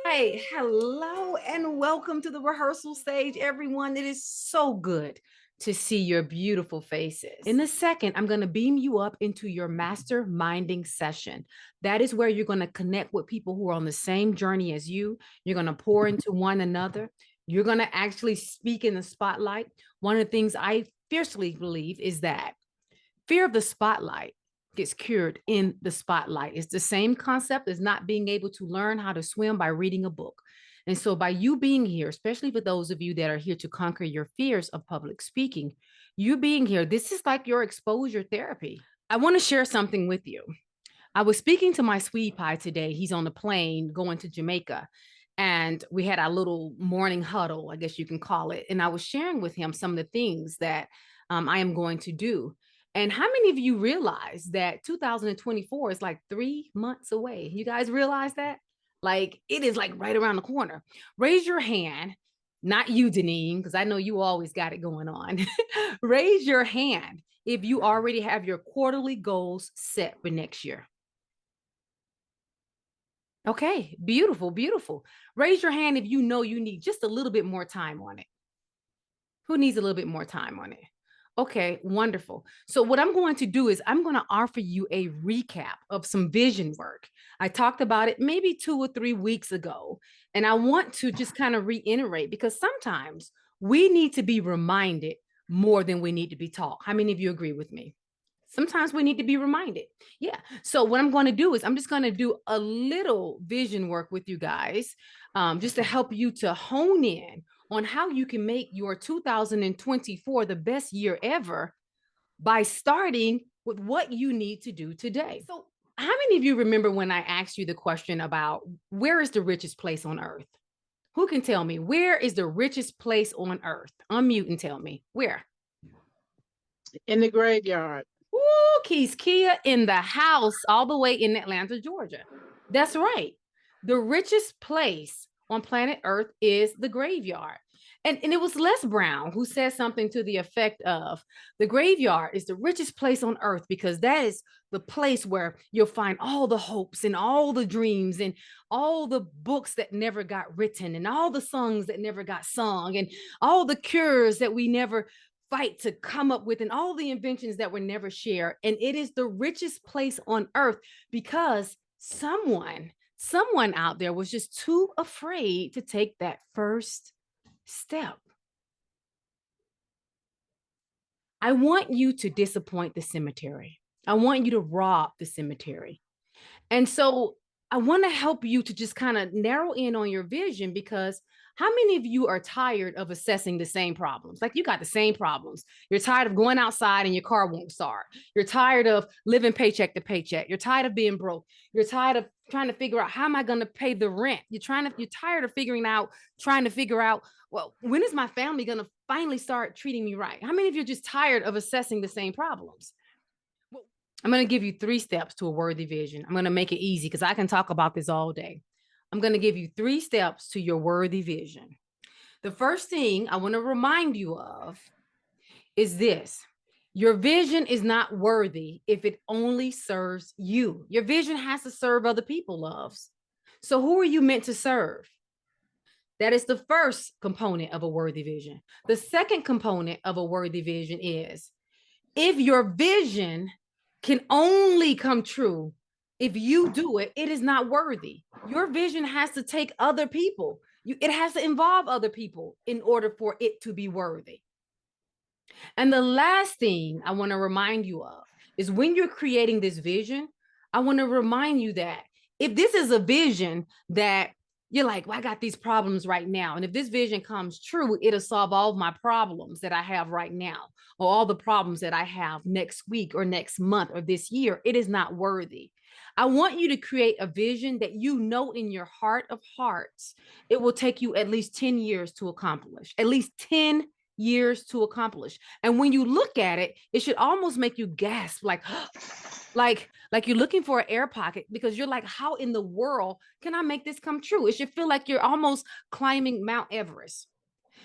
Hi, hello, and welcome to the rehearsal stage, everyone. It is so good to see your beautiful faces. In a second, I'm going to beam you up into your masterminding session. That is where you're going to connect with people who are on the same journey as you. You're going to pour into one another. You're going to actually speak in the spotlight. One of the things I fiercely believe is that fear of the spotlight gets cured in the spotlight. It's the same concept as not being able to learn how to swim by reading a book. And so, by you being here, especially for those of you that are here to conquer your fears of public speaking, you being here, this is like your exposure therapy. I want to share something with you. I was speaking to my sweet pie today. He's on the plane going to Jamaica. And we had our little morning huddle, I guess you can call it. And I was sharing with him some of the things that I am going to do. And how many of you realize that 2024 is like 3 months away? You guys realize that? Like it is like right around the corner. Raise your hand, not you, Deneen, because I know you always got it going on. Raise your hand if you already have your quarterly goals set for next year. Okay, beautiful, beautiful. Raise your hand if you know you need just a little bit more time on it. Who needs a little bit more time on it? Okay, wonderful. So, what I'm going to do is I'm going to offer you a recap of some vision work. I talked about it maybe 2 or 3 weeks ago, and I want to just kind of reiterate because sometimes we need to be reminded more than we need to be taught. How many of you agree with me? Sometimes we need to be reminded. Yeah. So what I'm going to do is I'm just going to do a little vision work with you guys, just to help you to hone in on how you can make your 2024 the best year ever by starting with what you need to do today. So how many of you remember when I asked you the question about where is the richest place on earth? Who can tell me where is the richest place on earth? Unmute and tell me where. In the graveyard. Ooh, Keys Kia in the house, all the way in Atlanta, Georgia. That's right. The richest place on planet Earth is the graveyard. And it was Les Brown who said something to the effect of the graveyard is the richest place on earth because that is the place where you'll find all the hopes and all the dreams and all the books that never got written and all the songs that never got sung and all the cures that we never fight to come up with and all the inventions that were never shared. And it is the richest place on earth because someone out there was just too afraid to take that first step. I want you to disappoint the cemetery. I want you to rob the cemetery. And so I want to help you to just kind of narrow in on your vision because how many of you are tired of assessing the same problems? Like you got the same problems. You're tired of going outside and your car won't start. You're tired of living paycheck to paycheck. You're tired of being broke. You're tired of trying to figure out how am I going to pay the rent? You're tired of trying to figure out, well, when is my family going to finally start treating me right? How many of you are just tired of assessing the same problems? I'm going to give you 3 steps to a worthy vision. I'm going to make it easy because I can talk about this all day. I'm going to give you 3 steps to your worthy vision. The first thing I want to remind you of is this. Your vision is not worthy if it only serves you. Your vision has to serve other people, loves. So who are you meant to serve? That is the first component of a worthy vision. The second component of a worthy vision is if your vision can only come true if you do it, it is not worthy. Your vision has to take other people. It has to involve other people in order for it to be worthy. And the last thing I want to remind you of is when you're creating this vision, I want to remind you that if this is a vision that you're like, well, I got these problems right now. And if this vision comes true, it'll solve all of my problems that I have right now, or all the problems that I have next week or next month or this year. It is not worthy. I want you to create a vision that you know in your heart of hearts, it will take you at least 10 years to accomplish, at least 10 years to accomplish. And when you look at it, it should almost make you gasp like, like you're looking for an air pocket because you're like, how in the world can I make this come true? It should feel like you're almost climbing Mount Everest.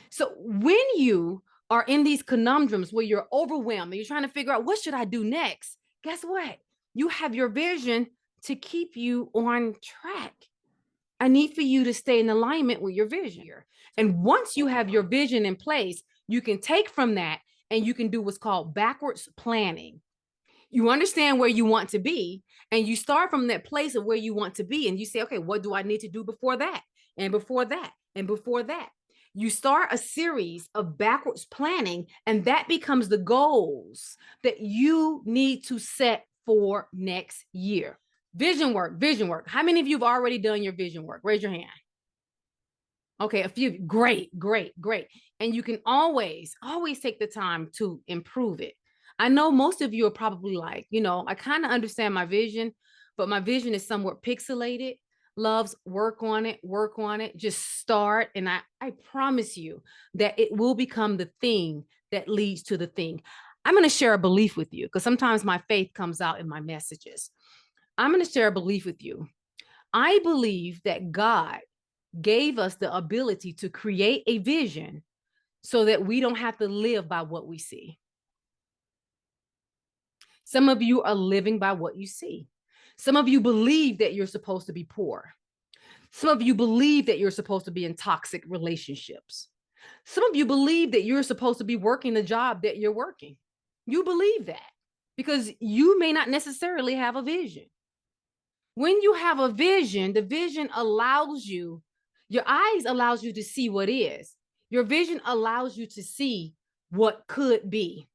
So when you are in these conundrums where you're overwhelmed and you're trying to figure out what should I do next, guess what? You have your vision to keep you on track. I need for you to stay in alignment with your vision. And once you have your vision in place, you can take from that and you can do what's called backwards planning. You understand where you want to be, and you start from that place of where you want to be, and you say, okay, what do I need to do before that, and before that, and before that? You start a series of backwards planning, and that becomes the goals that you need to set for next year. Vision work, vision work. How many of you have already done your vision work? Raise your hand. Okay, a few. Great, great, great. And you can always take the time to improve it. I know most of you are probably like, I kind of understand my vision, but my vision is somewhat pixelated. Loves, work on it, just start. And I promise you that it will become the thing that leads to the thing. I'm going to share a belief with you because sometimes my faith comes out in my messages. I'm going to share a belief with you. I believe that God gave us the ability to create a vision so that we don't have to live by what we see. Some of you are living by what you see. Some of you believe that you're supposed to be poor. Some of you believe that you're supposed to be in toxic relationships. Some of you believe that you're supposed to be working the job that you're working. You believe that because you may not necessarily have a vision. When you have a vision, the vision allows you, your eyes allows you to see what is. Your vision allows you to see what could be.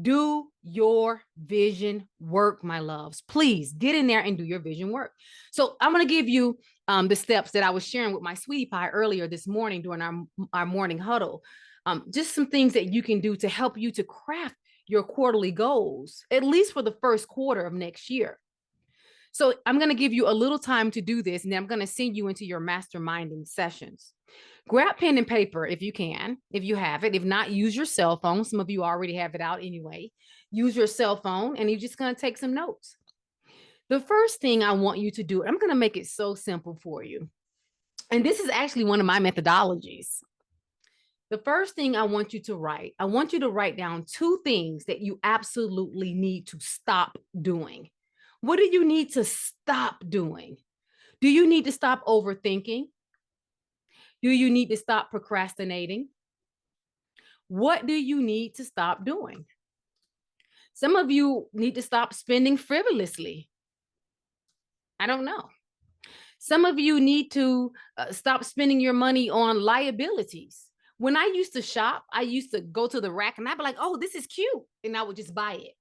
Do your vision work, my loves. Please get in there and do your vision work. So I'm going to give you the steps that I was sharing with my sweetie pie earlier this morning during our morning huddle. Just some things that you can do to help you to craft your quarterly goals, at least for the first quarter of next year. So I'm going to give you a little time to do this, and then I'm going to send you into your masterminding sessions. Grab pen and paper if you can, if you have it. If not, use your cell phone. Some of you already have it out anyway. Use your cell phone, and you're just going to take some notes. The first thing I want you to do, I'm going to make it so simple for you. And this is actually one of my methodologies. The first thing I want you to write down 2 things that you absolutely need to stop doing. What do you need to stop doing? Do you need to stop overthinking? Do you need to stop procrastinating? What do you need to stop doing? Some of you need to stop spending frivolously. I don't know. Some of you need to stop spending your money on liabilities. When I used to shop, I used to go to the rack and I'd be like, oh, this is cute. And I would just buy it.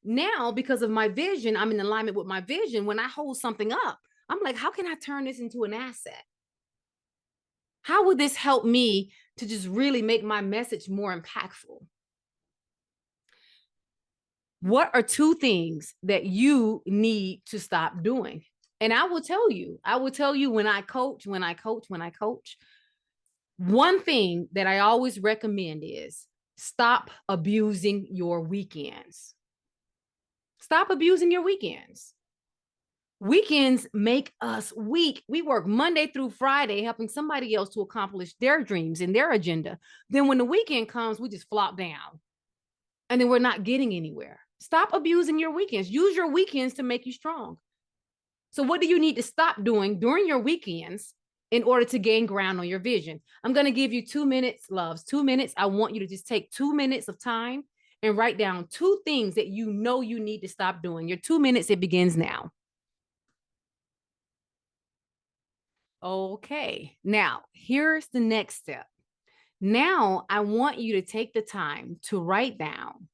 Now, because of my vision, I'm in alignment with my vision. When I hold something up, I'm like, how can I turn this into an asset? How would this help me to just really make my message more impactful? What are 2 things that you need to stop doing? And I will tell you when I coach, one thing that I always recommend is stop abusing your weekends. Stop abusing your weekends. Weekends make us weak. We work Monday through Friday, helping somebody else to accomplish their dreams and their agenda. Then when the weekend comes, we just flop down and then we're not getting anywhere. Stop abusing your weekends. Use your weekends to make you strong. So what do you need to stop doing during your weekends in order to gain ground on your vision? I'm going to give you 2 minutes, loves, 2 minutes. I want you to just take 2 minutes of time and write down 2 things that you know you need to stop doing. Your 2 minutes, it begins now. Okay, now here's the next step. Now I want you to take the time to write down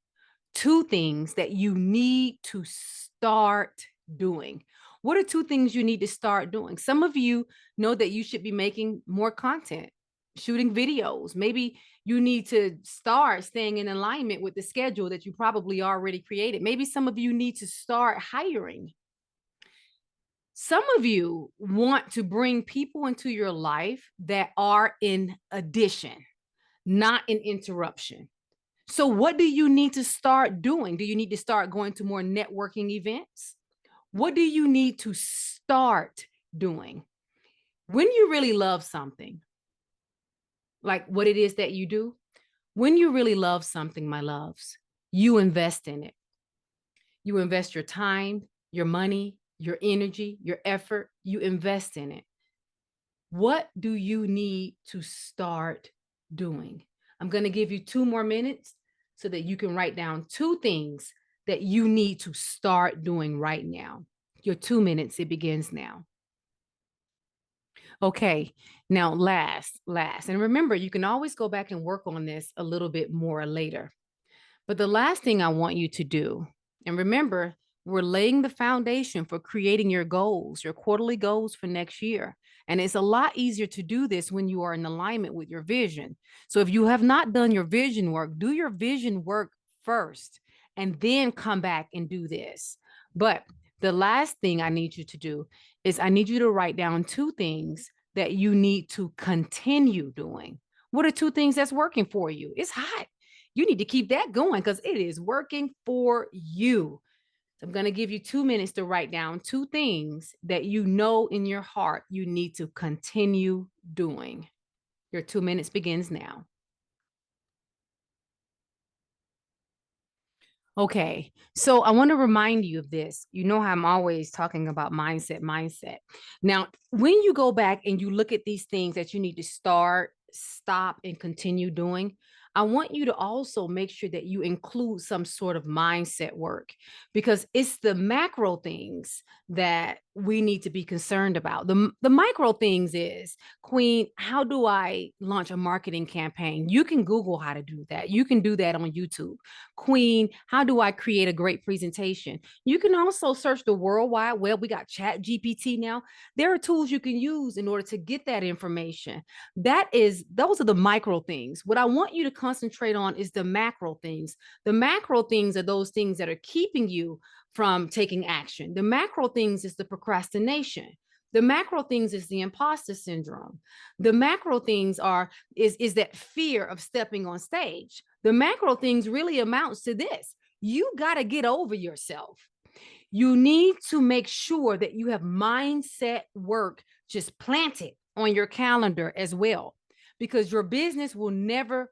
2 things that you need to start doing. What are 2 things you need to start doing? Some of you know that you should be making more content, shooting videos. Maybe you need to start staying in alignment with the schedule that you probably already created. Maybe some of you need to start hiring. Some of you want to bring people into your life that are in addition, not an interruption. So what do you need to start doing? Do you need to start going to more networking events? What do you need to start doing? When you really love something, like what it is that you do, when you really love something, my loves, you invest in it. You invest your time, your money, your energy, your effort, you invest in it. What do you need to start doing? I'm going to give you 2 more minutes so that you can write down 2 things that you need to start doing right now. Your 2 minutes, it begins now. Okay, now last. And remember, you can always go back and work on this a little bit more later. But the last thing I want you to do, and remember, we're laying the foundation for creating your goals, your quarterly goals for next year. And it's a lot easier to do this when you are in alignment with your vision. So if you have not done your vision work, do your vision work first and then come back and do this. But the last thing I need you to do is I need you to write down 2 things that you need to continue doing. What are 2 things that's working for you? It's hot. You need to keep that going because it is working for you. So I'm going to give you 2 minutes to write down 2 things that you know in your heart you need to continue doing. Your 2 minutes begins now. Okay, so I want to remind you of this. You know how I'm always talking about mindset. Now, when you go back and you look at these things that you need to start, stop, and continue doing, I want you to also make sure that you include some sort of mindset work because it's the macro things that we need to be concerned about. The micro things is, Queen, how do I launch a marketing campaign? You can Google how to do that. You can do that on YouTube. Queen, how do I create a great presentation? You can also search the World Wide Web. We got Chat GPT now. There are tools you can use in order to get that information. Those are the micro things. What I want you to concentrate on is the macro things. The macro things are those things that are keeping you from taking action. The macro things is the procrastination. The macro things is the imposter syndrome. The macro things is that fear of stepping on stage. The macro things really amounts to this. You got to get over yourself. You need to make sure that you have mindset work just planted on your calendar as well, because your business will never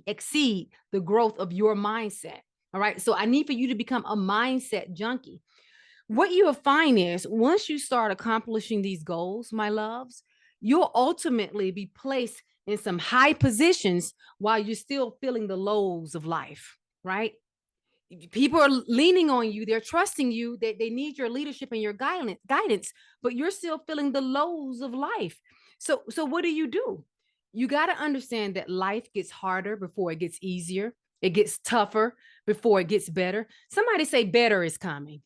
exceed the growth of your mindset. All right. So I need for you to become a mindset junkie. What you'll find is once you start accomplishing these goals, my loves, you'll ultimately be placed in some high positions while you're still feeling the lows of life, right? People are leaning on you, they're trusting you, they need your leadership and your guidance, but you're still feeling the lows of life. So what do? You got to understand that life gets harder before it gets easier. It gets tougher before it gets better. Somebody say better is coming.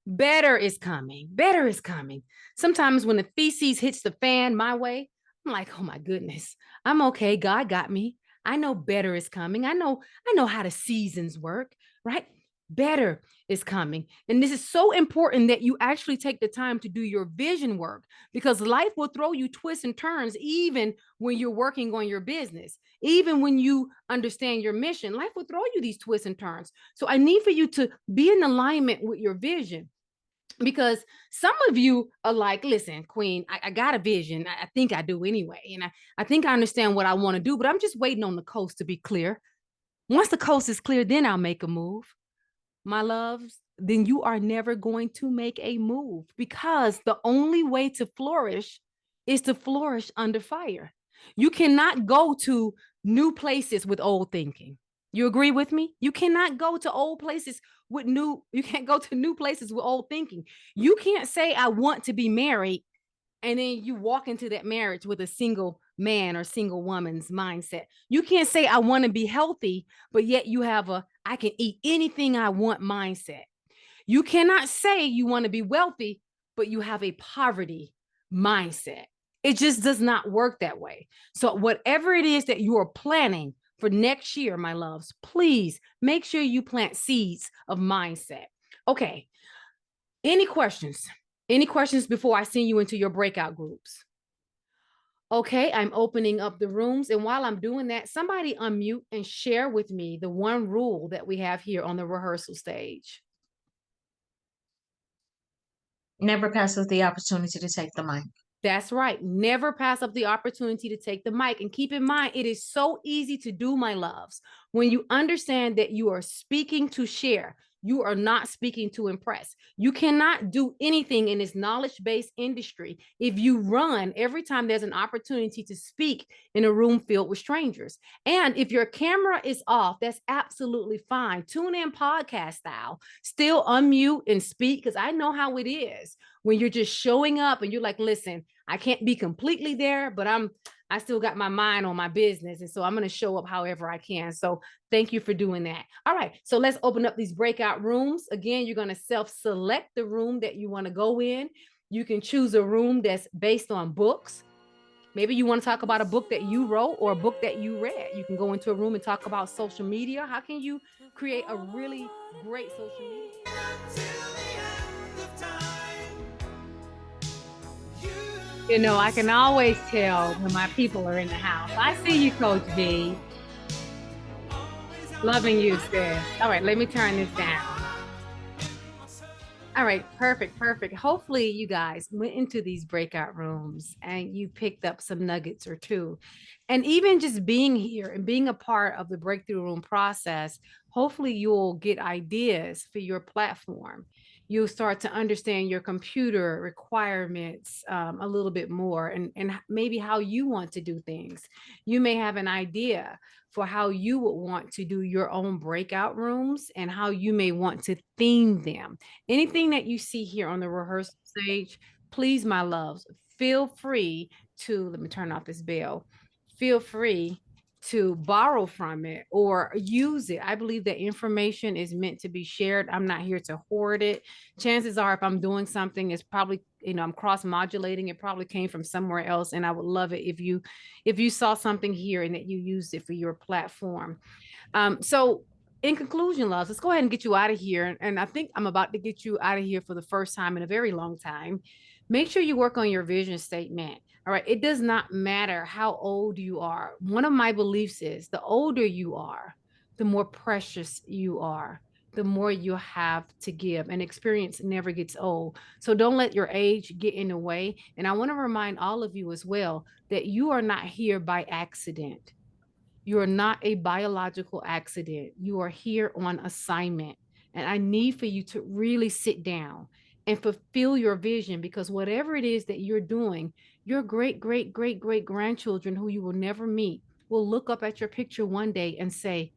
Better is coming. Better is coming. Sometimes when the feces hits the fan my way, I'm like, oh my goodness, I'm okay. God got me. I know better is coming. I know how the seasons work, right? Better is coming. And this is so important that you actually take the time to do your vision work because life will throw you twists and turns even when you're working on your business. Even when you understand your mission, life will throw you these twists and turns. So I need for you to be in alignment with your vision because some of you are like, listen, Queen, I got a vision. I think I do anyway. And I think I understand what I want to do, but I'm just waiting on the coast to be clear. Once the coast is clear, then I'll make a move. My loves, then you are never going to make a move because the only way to flourish is to flourish under fire. You cannot go to new places with old thinking. You agree with me? You cannot go to old places you can't go to new places with old thinking. You can't say, I want to be married, and then you walk into that marriage with a single man or single woman's mindset. You can't say, I want to be healthy, but yet you have I can eat anything I want mindset. You cannot say you want to be wealthy, but you have a poverty mindset. It just does not work that way. So, whatever it is that you are planning for next year, my loves, please make sure you plant seeds of mindset. Okay. Any questions? Any questions before I send you into your breakout groups? Okay, I'm opening up the rooms. And while I'm doing that, somebody unmute and share with me the one rule that we have here on the rehearsal stage. Never pass up the opportunity to take the mic. That's right. Never pass up the opportunity to take the mic. And keep in mind, it is so easy to do, my loves, when you understand that you are speaking to share. You are not speaking to impress. You cannot do anything in this knowledge-based industry if you run every time there's an opportunity to speak in a room filled with strangers. And if your camera is off, that's absolutely fine. Tune in podcast style, still unmute and speak, because I know how it is when you're just showing up and you're like, listen, I can't be completely there, but I still got my mind on my business. And so I'm going to show up however I can. So thank you for doing that. All right. So let's open up these breakout rooms. Again, you're going to self-select the room that you want to go in. You can choose a room that's based on books. Maybe you want to talk about a book that you wrote or a book that you read. You can go into a room and talk about social media. How can you create a really great social media? You know, I can always tell when my people are in the house. I see you, Coach V. Loving you, sis. All right, let me turn this down. All right, perfect. Hopefully you guys went into these breakout rooms and you picked up some nuggets or two. And even just being here and being a part of the breakthrough room process, hopefully you'll get ideas for your platform. You'll start to understand your computer requirements a little bit more, and maybe how you want to do things. You may have an idea for how you would want to do your own breakout rooms and how you may want to theme them. Anything that you see here on the rehearsal stage, please, my loves, feel free to, let me turn off this bell, feel free to borrow from it or use it. I believe that information is meant to be shared. I'm not here to hoard it. Chances are, if I'm doing something, it's probably, I'm cross-modulating. It probably came from somewhere else. And I would love it if you saw something here and that you used it for your platform. So in conclusion, loves, let's go ahead and get you out of here. And I think I'm about to get you out of here for the first time in a very long time. Make sure you work on your vision statement. All right. It does not matter how old you are. One of my beliefs is the older you are, the more precious you are, the more you have to give. And experience never gets old. So don't let your age get in the way. And I want to remind all of you as well that you are not here by accident. You are not a biological accident. You are here on assignment. And I need for you to really sit down and fulfill your vision, because whatever it is that you're doing, your great, great, great, great grandchildren who you will never meet will look up at your picture one day and say,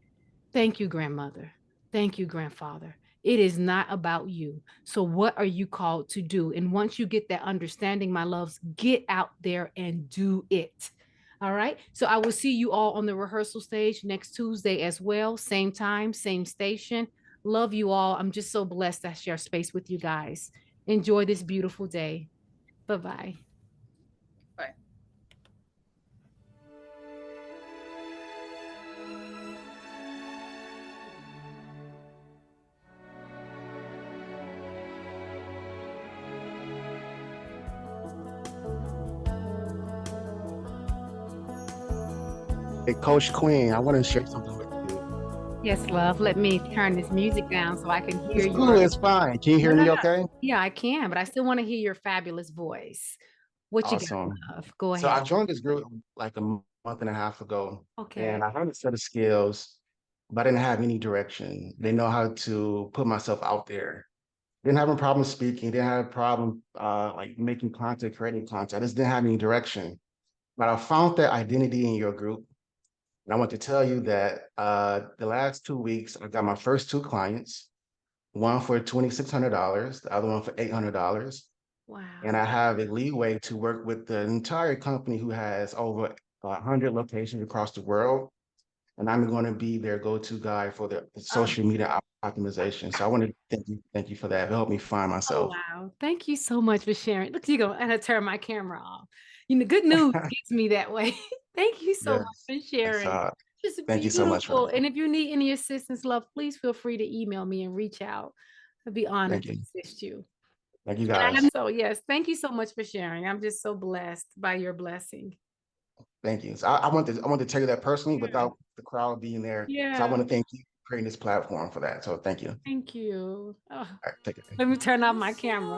thank you, grandmother. Thank you, grandfather. It is not about you. So what are you called to do? And once you get that understanding, my loves, get out there and do it. All right. So I will see you all on the rehearsal stage next Tuesday as well. Same time, same station. Love you all. I'm just so blessed to share space with you guys. Enjoy this beautiful day. Bye-bye. Bye. Hey, Coach Queen, I want to share something with you. Yes, love. Let me turn this music down so I can hear It's you. cool. It's fine. Can you hear me okay? Yeah, I can, but I still want to hear your fabulous voice. What you got, Awesome. love? Go So I ahead. joined this group like a month and a half ago, Okay. and I had a set of skills, but I didn't have any direction. Didn't know how to put myself out there. Didn't have a problem speaking. Didn't have a problem like making content, creating content. I just didn't have any direction. But I found that identity in your group. And I want to tell you that the last 2 weeks, I got my first two clients, one for $2,600, the other one for $800. Wow. And I have a leeway to work with the entire company who has over 100 locations across the world. And I'm going to be their go-to guy for the social media optimization. So I want to thank you for that. It helped me find Oh, myself. wow. Thank you so much for sharing. Look, you go, and I turn my camera off. Good news gets me that way. Thank you so much Yes, for yes, sharing. Just thank you so much for beautiful. that. And if you need any assistance, love, please feel free to email me and reach out. I'd be honored Thank to you. assist you. Thank you, And guys. so, yes, thank you so much for sharing. I'm just so blessed by your blessing. Thank you. So I want to tell you that personally Yeah. without the crowd being there. So I Yeah. want to thank you for creating this platform for that. So thank you. Thank you. Oh, All right, take it. let me turn off my camera.